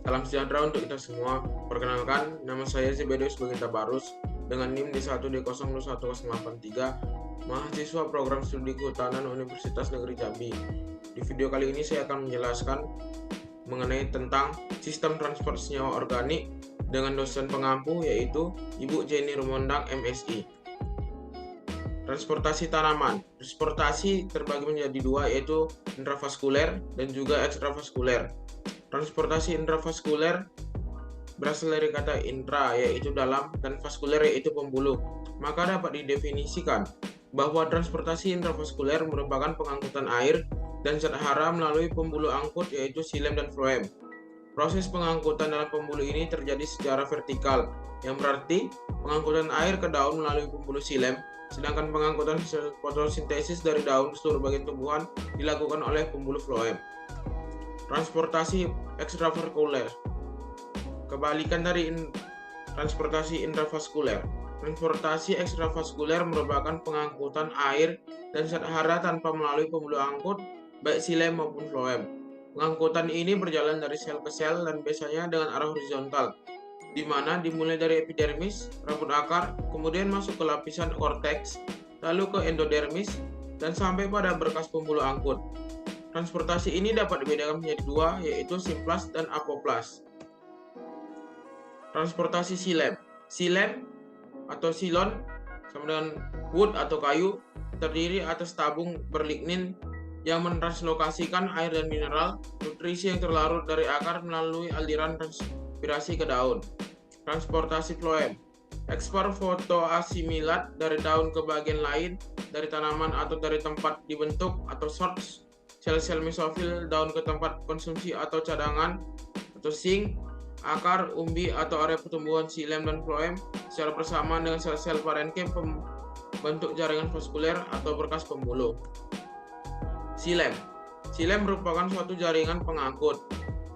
Salam sejahtera untuk kita semua. Perkenalkan, nama saya Zebedeus Baginta Barus dengan NIM D1D021083, mahasiswa program studi kehutanan Universitas Negeri Jambi. Di video kali ini saya akan menjelaskan mengenai tentang sistem transport senyawa organik dengan dosen pengampu yaitu Ibu Jenny Rumondang, MSI. Transportasi tanaman. Transportasi terbagi menjadi dua, yaitu intravaskuler dan juga ekstravaskuler. Transportasi intravaskuler berasal dari kata intra, yaitu dalam, dan vaskuler, yaitu pembuluh. Maka dapat didefinisikan bahwa transportasi intravaskuler merupakan pengangkutan air dan zat hara melalui pembuluh angkut, yaitu xilem dan floem. Proses pengangkutan dalam pembuluh ini terjadi secara vertikal, yang berarti pengangkutan air ke daun melalui pembuluh xilem, sedangkan pengangkutan fotosintesis dari daun ke seluruh bagian tumbuhan dilakukan oleh pembuluh floem. Transportasi ekstravaskuler, kebalikan dari transportasi intravaskuler. Transportasi ekstravaskuler merupakan pengangkutan air dan zat hara tanpa melalui pembuluh angkut, baik xilem maupun floem. Pengangkutan ini berjalan dari sel ke sel dan biasanya dengan arah horizontal, di mana dimulai dari epidermis, rambut akar, kemudian masuk ke lapisan korteks, lalu ke endodermis, dan sampai pada berkas pembuluh angkut. Transportasi ini dapat dibedakan menjadi dua, yaitu simplas dan apoplas. Transportasi xilem. Xilem atau xilon sama dengan wood atau kayu, terdiri atas tabung berlignin yang mentranslokasikan air dan mineral nutrisi yang terlarut dari akar melalui aliran transpirasi ke daun. Transportasi floem. Ekspor fotoasimilat dari daun ke bagian lain dari tanaman atau dari tempat dibentuk atau source sel-sel mesofil daun ke tempat konsumsi atau cadangan atau sink, akar, umbi atau area pertumbuhan xilem dan floem secara bersamaan dengan sel-sel parenkim pembentuk jaringan vaskuler atau berkas pembuluh. Xilem. Xilem merupakan suatu jaringan pengangkut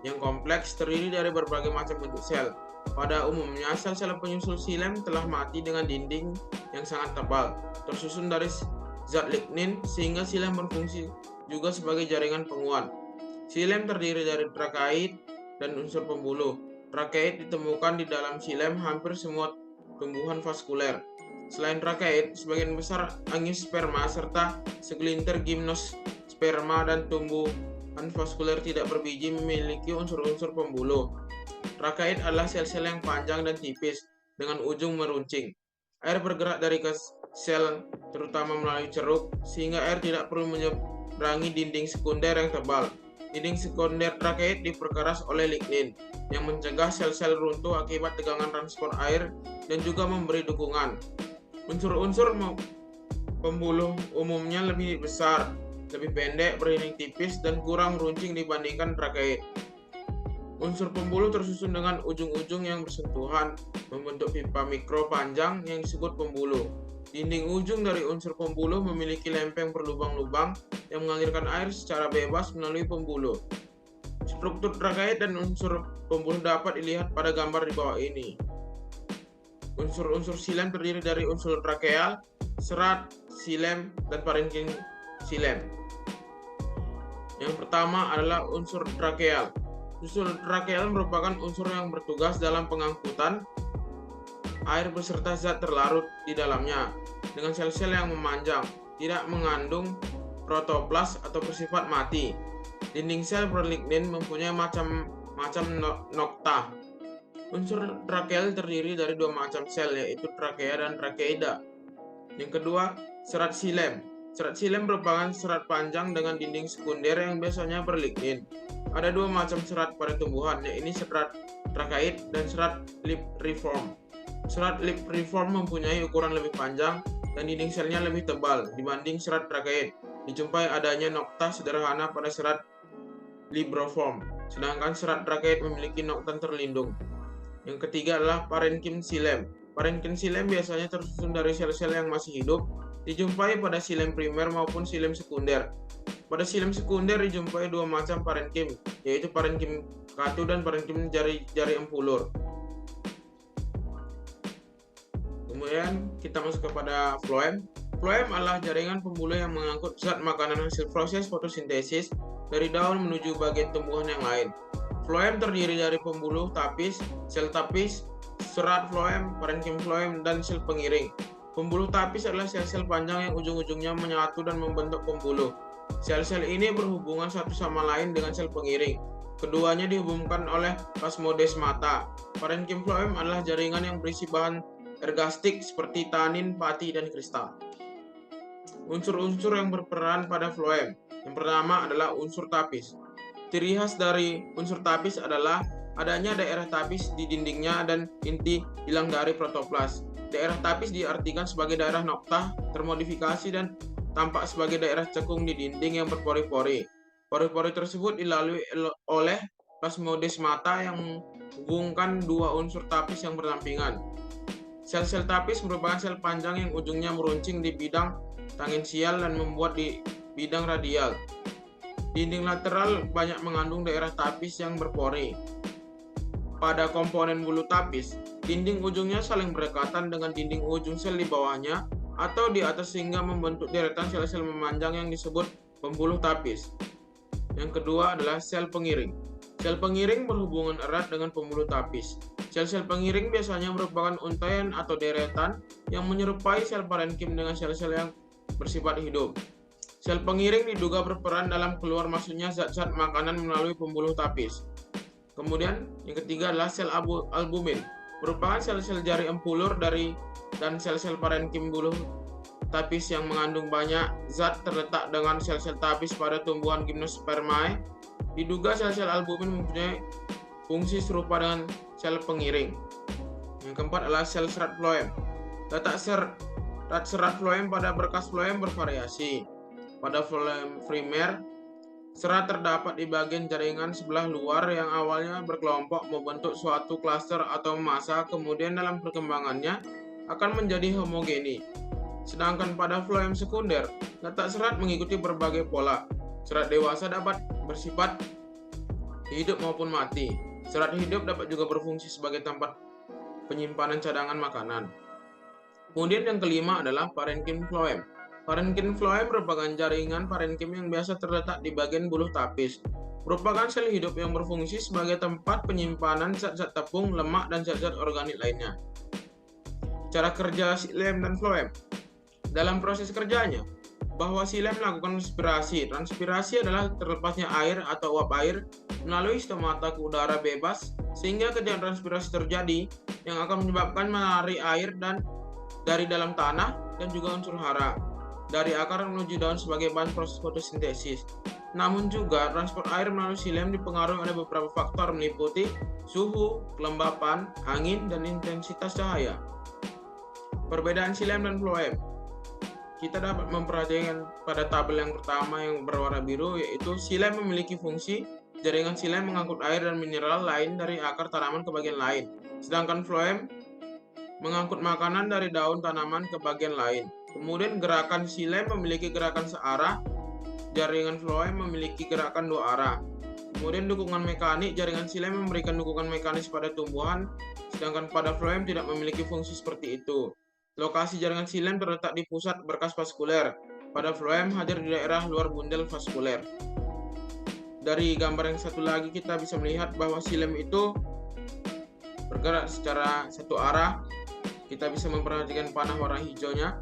yang kompleks terdiri dari berbagai macam bentuk sel. Pada umumnya, sel-sel penyusul xilem telah mati dengan dinding yang sangat tebal, tersusun dari zat lignin, sehingga xilem berfungsi juga sebagai jaringan penguat. Xilem terdiri dari trakait dan unsur pembuluh. Trakait ditemukan di dalam xilem hampir semua tumbuhan vaskuler. Selain trakait, sebagian besar angiosperma serta segelintir gimnosperma dan tumbuhan vaskuler tidak berbiji memiliki unsur-unsur pembuluh. Trakait adalah sel-sel yang panjang dan tipis dengan ujung meruncing. Air bergerak dari ke sel terutama melalui ceruk, sehingga air tidak perlu menyeberangi dinding sekunder yang tebal. Dinding sekunder trakait diperkeras oleh lignin yang mencegah sel-sel runtuh akibat tegangan transport air dan juga memberi dukungan. Unsur-unsur pembuluh umumnya lebih besar, lebih pendek, berdinding tipis, dan kurang runcing dibandingkan trakait. Unsur pembuluh tersusun dengan ujung-ujung yang bersentuhan, membentuk pipa mikro panjang yang disebut pembuluh. Dinding ujung dari unsur pembuluh memiliki lempeng berlubang-lubang yang mengalirkan air secara bebas melalui pembuluh. Struktur trakait dan unsur pembuluh dapat dilihat pada gambar di bawah ini. Unsur-unsur xilem terdiri dari unsur trakeal, serat, xilem, dan parenkim xilem. Yang pertama adalah unsur trakeal. Unsur trakeal merupakan unsur yang bertugas dalam pengangkutan air beserta zat terlarut di dalamnya dengan sel-sel yang memanjang, tidak mengandung protoplas atau bersifat mati. Dinding sel berlignin mempunyai macam-macam nokta. Unsur trakeal terdiri dari dua macam sel, yaitu trakea dan trakeida. Yang kedua, serat xilem. Serat xilem merupakan serat panjang dengan dinding sekunder yang biasanya berlignin. Ada dua macam serat pada tumbuhan, yaitu serat trakait dan serat lipiform. Serat lipiform mempunyai ukuran lebih panjang dan dinding selnya lebih tebal dibanding serat trakait. Dijumpai adanya nokta sederhana pada serat lipiform, sedangkan serat trakait memiliki nokta terlindung. Yang ketiga adalah parenkim xilem. Parenkim xilem biasanya tersusun dari sel-sel yang masih hidup, dijumpai pada xilem primer maupun xilem sekunder. Pada xilem sekunder dijumpai dua macam parenkim, yaitu parenkim katu dan parenkim jari empulur. Kemudian kita masuk kepada floem. Floem adalah jaringan pembuluh yang mengangkut zat makanan hasil proses fotosintesis dari daun menuju bagian tumbuhan yang lain. Floem terdiri dari pembuluh tapis, sel tapis, serat floem, parenkim floem, dan sel pengiring. Pembuluh tapis adalah sel-sel panjang yang ujung-ujungnya menyatu dan membentuk pembuluh. Sel-sel ini berhubungan satu sama lain dengan sel pengiring. Keduanya dihubungkan oleh plasmodesmata. Parenkim floem adalah jaringan yang berisi bahan ergastik seperti tanin, pati, dan kristal. Unsur-unsur yang berperan pada floem. Yang pertama adalah unsur tapis. Ciri khas dari unsur tapis adalah adanya daerah tapis di dindingnya dan inti hilang dari protoplas. Daerah tapis diartikan sebagai daerah noktah termodifikasi dan tampak sebagai daerah cekung di dinding yang berpori-pori. Pori-pori tersebut dilalui oleh plasmodesmata yang menghubungkan dua unsur tapis yang berdampingan. Sel-sel tapis merupakan sel panjang yang ujungnya meruncing di bidang tangensial dan membuat di bidang radial. Dinding lateral banyak mengandung daerah tapis yang berpori. Pada komponen bulu tapis, dinding ujungnya saling berdekatan dengan dinding ujung sel di bawahnya atau di atas sehingga membentuk deretan sel-sel memanjang yang disebut pembuluh tapis. Yang kedua adalah sel pengiring. Sel pengiring berhubungan erat dengan pembuluh tapis. Sel-sel pengiring biasanya merupakan untaian atau deretan yang menyerupai sel parenkim dengan sel-sel yang bersifat hidup. Sel pengiring diduga berperan dalam keluar masuknya zat-zat makanan melalui pembuluh tapis. Kemudian yang ketiga adalah sel albumin, merupakan sel-sel jari empulur dan sel-sel parenkim buluh tapis yang mengandung banyak zat terletak dengan sel-sel tapis pada tumbuhan gymnospermae. Diduga sel-sel albumin mempunyai fungsi serupa dengan sel pengiring. Yang keempat adalah sel serat floem. Letak serat floem pada berkas floem bervariasi. Pada floem primer, serat terdapat di bagian jaringan sebelah luar yang awalnya berkelompok membentuk suatu klaster atau massa, kemudian dalam perkembangannya akan menjadi homogeni. Sedangkan pada floem sekunder, letak serat mengikuti berbagai pola. Serat dewasa dapat bersifat hidup maupun mati. Serat hidup dapat juga berfungsi sebagai tempat penyimpanan cadangan makanan. Kemudian yang kelima adalah parenkim floem. Parenkim floem merupakan jaringan parenkim yang biasa terletak di bagian buluh tapis. Merupakan sel hidup yang berfungsi sebagai tempat penyimpanan zat-zat tepung, lemak, dan zat-zat organik lainnya. Cara kerja xilem dan floem. Dalam proses kerjanya, bahwa xilem melakukan transpirasi. Transpirasi adalah terlepasnya air atau uap air melalui stomata ke udara bebas, sehingga kegiatan transpirasi terjadi yang akan menyebabkan menarik air dari dalam tanah dan juga unsur hara dari akar menuju daun sebagai bahan proses fotosintesis. Namun juga transport air melalui xilem dipengaruhi oleh beberapa faktor meliputi suhu, kelembapan, angin, dan intensitas cahaya. Perbedaan xilem dan floem. Kita dapat memperhatikan pada tabel yang pertama yang berwarna biru, yaitu xilem memiliki fungsi jaringan xilem mengangkut air dan mineral lain dari akar tanaman ke bagian lain, sedangkan floem mengangkut makanan dari daun tanaman ke bagian lain. Kemudian gerakan xilem memiliki gerakan searah, jaringan floem memiliki gerakan dua arah. Kemudian dukungan mekanik, jaringan xilem memberikan dukungan mekanis pada tumbuhan, sedangkan pada floem tidak memiliki fungsi seperti itu. Lokasi jaringan xilem terletak di pusat berkas vaskuler. Pada floem hadir di daerah luar bundel vaskuler. Dari gambar yang satu lagi kita bisa melihat bahwa xilem itu bergerak secara satu arah. Kita bisa memperhatikan panah warna hijaunya.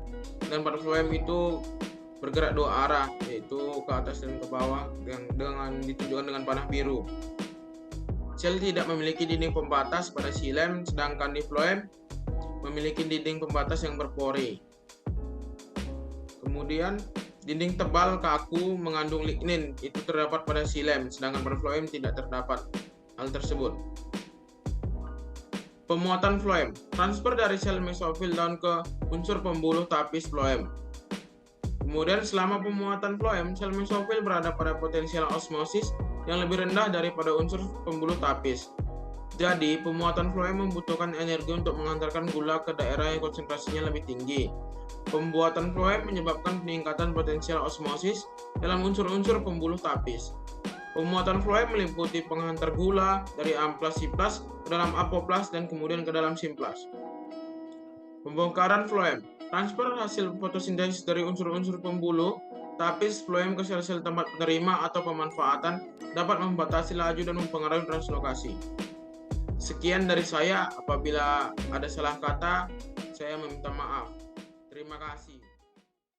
Dan pada floem itu bergerak dua arah, yaitu ke atas dan ke bawah dengan ditunjukkan dengan panah biru. Sel tidak memiliki dinding pembatas pada xilem, sedangkan di floem memiliki dinding pembatas yang berpori. Kemudian dinding tebal kaku mengandung lignin itu terdapat pada xilem, sedangkan pada floem tidak terdapat hal tersebut. Pemuatan floem. Transfer dari sel mesofil daun ke unsur pembuluh tapis floem. Kemudian selama pemuatan floem, sel mesofil berada pada potensial osmosis yang lebih rendah daripada unsur pembuluh tapis. Jadi, pemuatan floem membutuhkan energi untuk mengantarkan gula ke daerah yang konsentrasinya lebih tinggi. Pembuatan floem menyebabkan peningkatan potensial osmosis dalam unsur-unsur pembuluh tapis. Pemuatan floem meliputi penghantar gula dari amplas simplas ke dalam apoplas dan kemudian ke dalam simplas. Pembongkaran floem. Transfer hasil fotosintesis dari unsur-unsur pembuluh tetapi sploem ke sel-sel tempat penerima atau pemanfaatan dapat membatasi laju dan mempengaruhi translokasi. Sekian dari saya. Apabila ada salah kata, saya meminta maaf. Terima kasih.